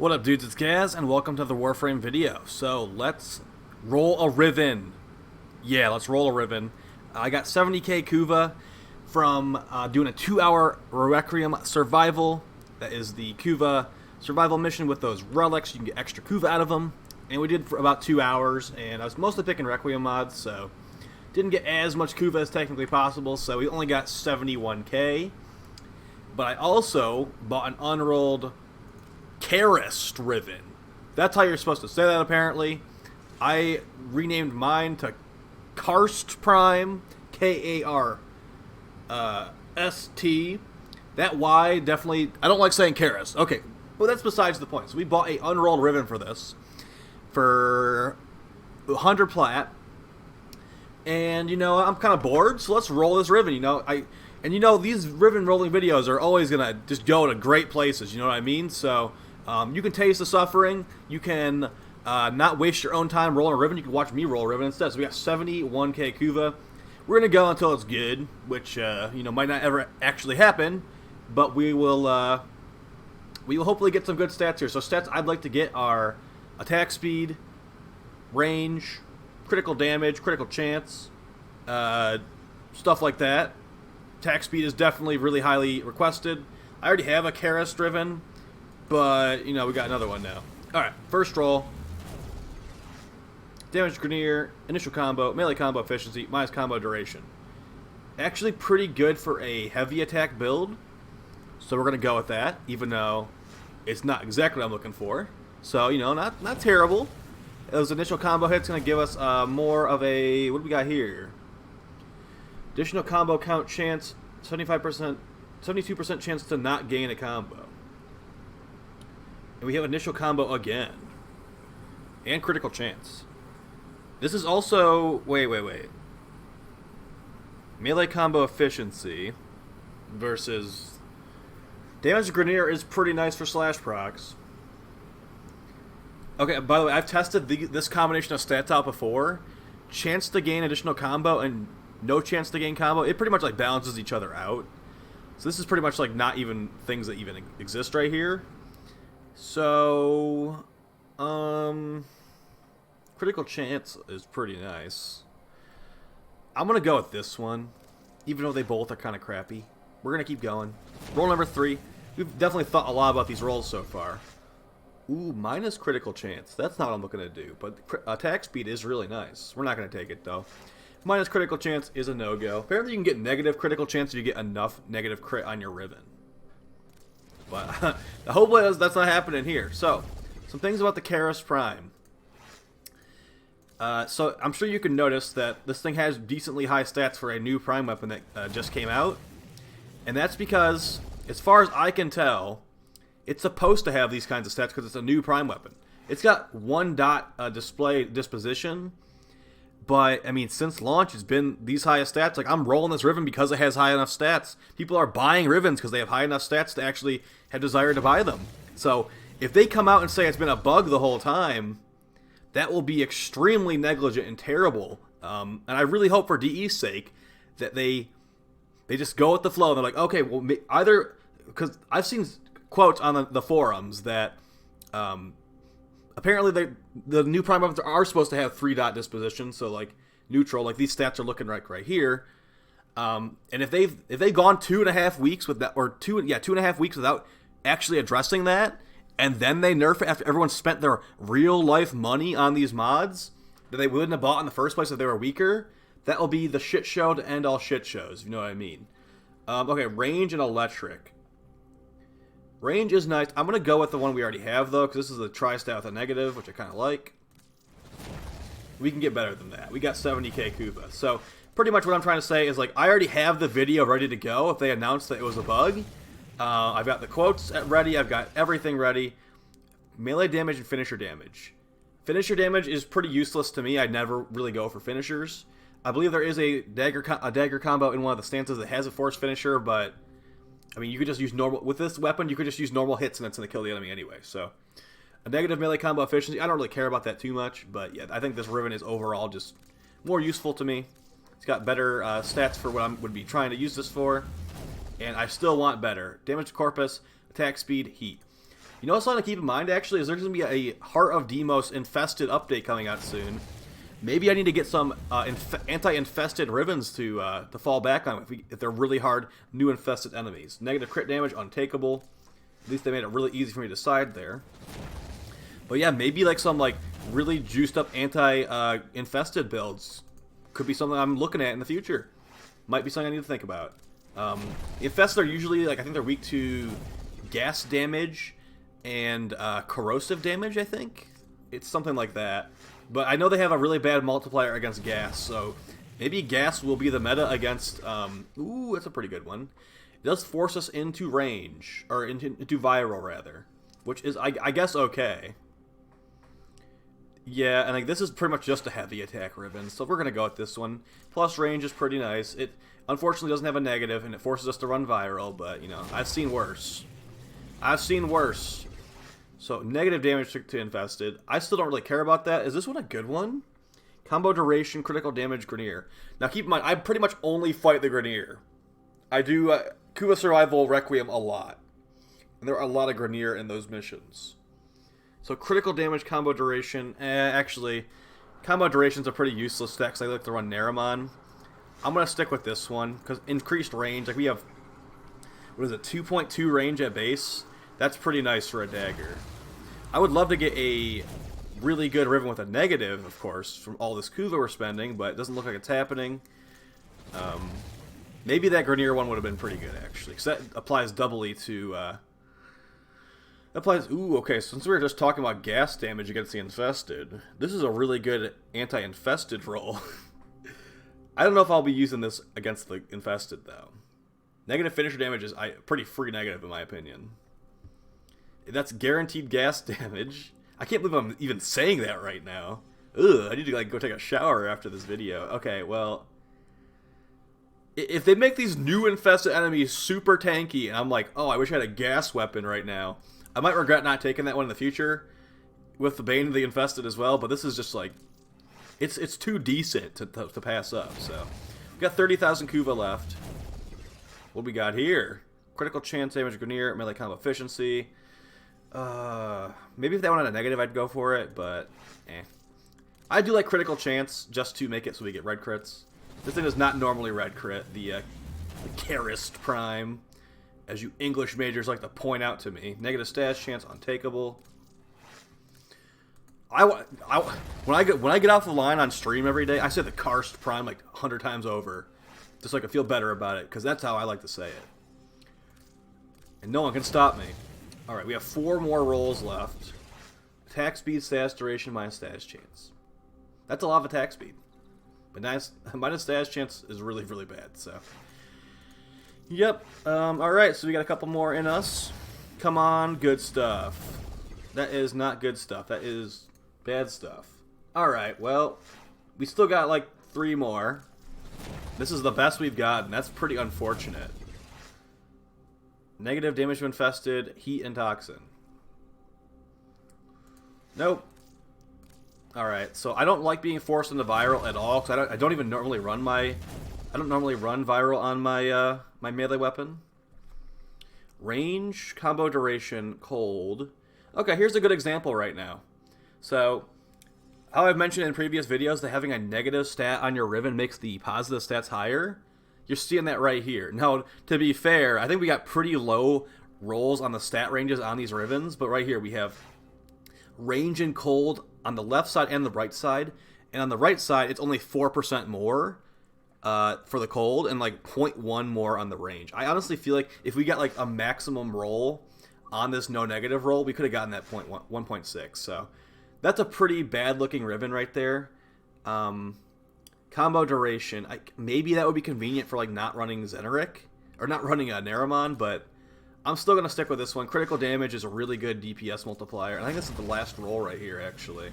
What up, dudes? It's Gaz, and welcome to the Warframe video. So, let's roll a Riven. Yeah, let's roll a Riven. I got 70k Kuva from doing a 2-hour Requiem survival. That is the Kuva survival mission with those relics. You can get extra Kuva out of them. And we did for about 2 hours, and I was mostly picking Requiem mods, so didn't get as much Kuva as technically possible, so we only got 71k. But I also bought an unrolled Karyst Riven. That's how you're supposed to say that, apparently. I renamed mine to Karst Prime, K-A-R-S-T. That Y definitely... I don't like saying Karyst. Okay, well, that's besides the point. So we bought a unrolled Riven for this for 100 plat. And, you know, I'm kind of bored, so let's roll this Riven, you know. And, you know, these Riven rolling videos are always going to just go to great places, you know what I mean? So... you can taste the suffering. You can not waste your own time rolling a Riven. You can watch me roll a Riven instead. So we got 71k Kuva. We're going to go until it's good, which, you know, might not ever actually happen. But we will hopefully get some good stats here. So stats I'd like to get are attack speed, range, critical damage, critical chance, stuff like that. Attack speed is definitely really highly requested. I already have a Karyst Riven, but, you know, we got another one now. Alright, first roll. Damage Grenier, initial combo, melee combo efficiency, minus combo duration. Actually pretty good for a heavy attack build. So we're going to go with that, even though it's not exactly what I'm looking for. So, you know, not terrible. Those initial combo hits going to give us more of a... What do we got here? Additional combo count chance, 75%, 72% chance to not gain a combo. And we have initial combo again. And critical chance. This is also... Wait. Melee combo efficiency versus... Damage Grenier is pretty nice for slash procs. Okay, by the way, I've tested this combination of stats out before. Chance to gain additional combo and no chance to gain combo. It pretty much like balances each other out. So this is pretty much like not even things that even exist right here. So, critical chance is pretty nice. I'm going to go with this one, even though they both are kind of crappy. We're going to keep going. Roll number 3. We've definitely thought a lot about these rolls so far. Ooh, minus critical chance. That's not what I'm looking to do, but attack speed is really nice. We're not going to take it, though. Minus critical chance is a no-go. Apparently you can get negative critical chance if you get enough negative crit on your Riven. But hopefully that's not happening here. So, some things about the Karyst Prime. So, I'm sure you can notice that this thing has decently high stats for a new Prime weapon that just came out. And that's because, as far as I can tell, it's supposed to have these kinds of stats because it's a new Prime weapon. It's got 1 dot display disposition. But, I mean, since launch, it's been these highest stats. Like, I'm rolling this Riven because it has high enough stats. People are buying Rivens because they have high enough stats to actually have desire to buy them. So, if they come out and say it's been a bug the whole time, that will be extremely negligent and terrible. And I really hope for DE's sake that they just go with the flow. And they're like, okay, well, either... Because I've seen quotes on the forums that... apparently, the new Prime weapons are supposed to have 3 dot disposition, so like neutral, like these stats are looking right here. And if they've gone 2.5 weeks with that, or 2.5 weeks without actually addressing that, and then they nerf it after everyone spent their real life money on these mods that they wouldn't have bought in the first place if they were weaker, that will be the shit show to end all shit shows. If you know what I mean. Okay, range and electric. Range is nice. I'm going to go with the one we already have, though, because this is a tri-stat with a negative, which I kind of like. We can get better than that. We got 70k Kuva. So, pretty much what I'm trying to say is, like, I already have the video ready to go if they announced that it was a bug. I've got the quotes ready. I've got everything ready. Melee damage and finisher damage. Finisher damage is pretty useless to me. I'd never really go for finishers. I believe there is a dagger combo in one of the stances that has a force finisher, but... I mean, you could just use normal... With this weapon, you could just use normal hits and it's going to kill the enemy anyway, so... A negative melee combo efficiency, I don't really care about that too much, but yeah, I think this Riven is overall just more useful to me. It's got better stats for what I would be trying to use this for, and I still want better. Damage to Corpus, attack speed, heat. You know what's something to keep in mind, actually, is there's going to be a Heart of Deimos infested update coming out soon. Maybe I need to get some anti-infested Rivens to fall back on if they're really hard new infested enemies. Negative crit damage, untakeable. At least they made it really easy for me to decide there. But yeah, maybe like some like really juiced up anti-infested builds could be something I'm looking at in the future. Might be something I need to think about. Infested are usually, like, I think they're weak to gas damage and corrosive damage, I think. It's something like that. But I know they have a really bad multiplier against gas, so maybe gas will be the meta against... ooh, that's a pretty good one. It does force us into range, or into viral, rather. Which is, I guess, okay. Yeah, and like this is pretty much just a heavy attack Riven, so we're going to go with this one. Plus range is pretty nice. It unfortunately doesn't have a negative, and it forces us to run viral, but, you know, I've seen worse. I've seen worse. So, negative damage to infested. I still don't really care about that. Is this one a good one? Combo duration, critical damage, Grineer. Now, keep in mind, I pretty much only fight the Grineer. I do Kuva Survival Requiem a lot. And there are a lot of Grineer in those missions. So, critical damage, combo duration. Actually, combo duration's a pretty useless stat because I like to run Naramon. I'm going to stick with this one because increased range. Like, we have, what is it, 2.2 range at base? That's pretty nice for a dagger. I would love to get a really good Riven with a negative, of course, from all this Kuva we're spending, but it doesn't look like it's happening. Maybe that Grineer one would have been pretty good, actually, because that applies doubly to... Ooh, okay, since we were just talking about gas damage against the infested, this is a really good anti-infested roll. I don't know if I'll be using this against the infested, though. Negative finisher damage is pretty free negative, in my opinion. That's guaranteed gas damage. I can't believe I'm even saying that right now. Ugh, I need to like go take a shower after this video. Okay, well, if they make these new infested enemies super tanky, and I'm like, oh, I wish I had a gas weapon right now, I might regret not taking that one in the future with the Bane of the Infested as well, but this is just like, it's too decent to pass up, so. We've got 30,000 Kuva left. What do we got here? Critical chance damage, Grineer, melee combo efficiency. Maybe if that one had a negative, I'd go for it, but I do like critical chance just to make it so we get red crits. This thing is not normally red crit, the Karyst Prime, as you English majors like to point out to me. Negative stash chance, untakeable. When I get off the line on stream every day, I say the Karst Prime like 100 times over, just so I can feel better about it, because that's how I like to say it. And no one can stop me. Alright, we have 4 more rolls left. Attack speed, stash duration, minus stash chance. That's a lot of attack speed. But minus stash chance is really, really bad, so. Yep. Alright, so we got a couple more in us. Come on, good stuff. That is not good stuff. That is bad stuff. Alright, well, we still got like 3 more. This is the best we've gotten. That's pretty unfortunate. Negative damage to infested, heat and toxin. Nope. Alright, so I don't like being forced into viral at all, because I don't even normally run my... I don't normally run viral on my my melee weapon. Range, combo duration, cold. Okay, here's a good example right now. So, how I've mentioned in previous videos that having a negative stat on your Riven makes the positive stats higher. You're seeing that right here. Now, to be fair, I think we got pretty low rolls on the stat ranges on these Rivens, but right here we have range and cold on the left side and the right side, and on the right side it's only 4% more for the cold and like 0.1 more on the range. I honestly feel like if we got like a maximum roll on this no negative roll, we could have gotten that 1.6. So that's a pretty bad looking Riven right there. Combo duration, maybe that would be convenient for like not running Xeneric, or not running a Naramon, but I'm still going to stick with this one. Critical damage is a really good DPS multiplier. I think this is the last roll right here, actually.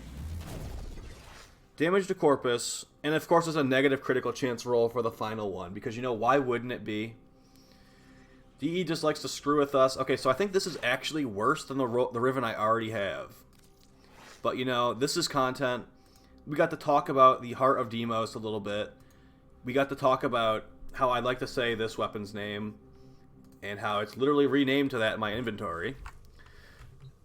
Damage to Corpus, and of course there's a negative critical chance roll for the final one, because, you know, why wouldn't it be? DE just likes to screw with us. Okay, so I think this is actually worse than the Riven I already have. But, you know, this is content. We got to talk about the Heart of Deimos a little bit. We got to talk about how I like to say this weapon's name, and how it's literally renamed to that in my inventory.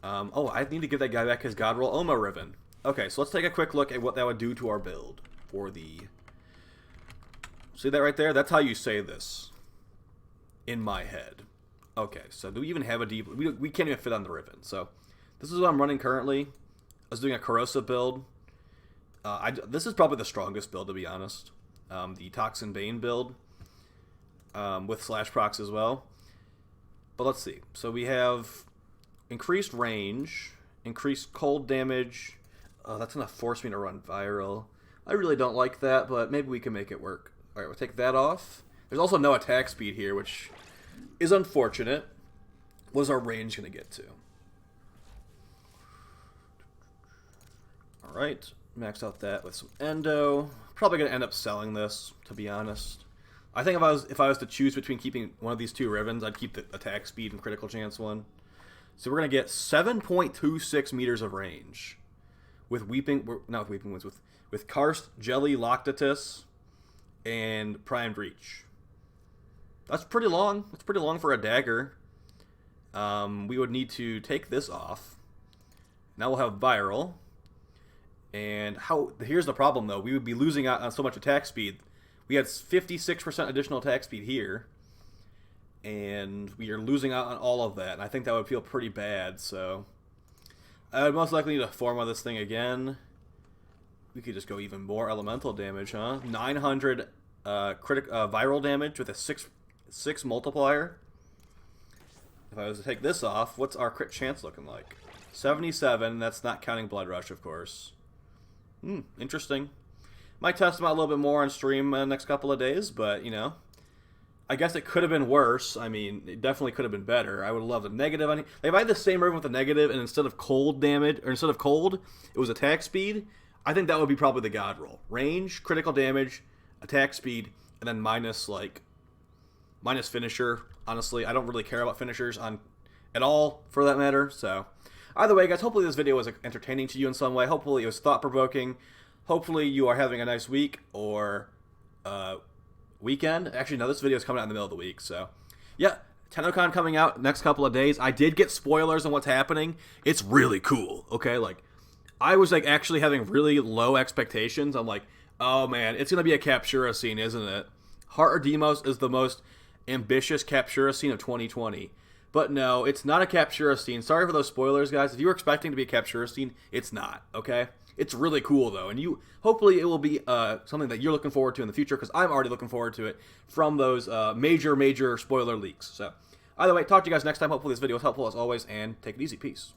Oh, I need to give that guy back his God Roll Oma Riven. Okay, so let's take a quick look at what that would do to our build for the... See that right there? That's how you say this in my head. Okay, so do we even have a deep... We can't even fit on the Riven. So this is what I'm running currently. I was doing a corrosive build. This is probably the strongest build, to be honest. The Toxin Bane build with slash procs as well. But let's see. So we have increased range, increased cold damage. Oh, that's going to force me to run viral. I really don't like that, but maybe we can make it work. All right, we'll take that off. There's also no attack speed here, which is unfortunate. What is our range going to get to? All right, max out that with some endo. Probably going to end up selling this, to be honest. I think if I was to choose between keeping one of these two Rivens, I'd keep the attack speed and critical chance one. So we're going to get 7.26 meters of range with not with Weeping Winds, with Karst, Jelly, Loctatus, and Primed Reach. That's pretty long. That's pretty long for a dagger. We would need to take this off. Now we'll have Viral. And here's the problem, though. We would be losing out on so much attack speed. We had 56% additional attack speed here. And we are losing out on all of that. And I think that would feel pretty bad, so... I would most likely need to form on this thing again. We could just go even more elemental damage, huh? 900 viral damage with a 6 multiplier. If I was to take this off, what's our crit chance looking like? 77. That's not counting Blood Rush, of course. Interesting. Might test them out a little bit more on stream in the next couple of days, but, you know, I guess it could have been worse. I mean, it definitely could have been better. I would have loved a negative on it. If I had the same Riven with a negative, and instead of cold damage, or instead of cold, it was attack speed, I think that would be probably the God roll. Range, critical damage, attack speed, and then minus finisher. Honestly, I don't really care about finishers at all, for that matter. So, either way, guys, hopefully this video was entertaining to you in some way. Hopefully it was thought-provoking. Hopefully you are having a nice week or weekend. Actually, no, this video is coming out in the middle of the week. So, yeah, TennoCon coming out next couple of days. I did get spoilers on what's happening. It's really cool, okay? Like, I was, like, actually having really low expectations. I'm like, oh, man, it's going to be a Captura scene, isn't it? Heart or Demos is the most ambitious Captura scene of 2020. But no, it's not a Captura scene. Sorry for those spoilers, guys. If you were expecting to be a Captura scene, it's not, okay? It's really cool, though, and hopefully it will be something that you're looking forward to in the future, because I'm already looking forward to it from those major spoiler leaks. So, either way, talk to you guys next time. Hopefully this video was helpful as always, and take it easy. Peace.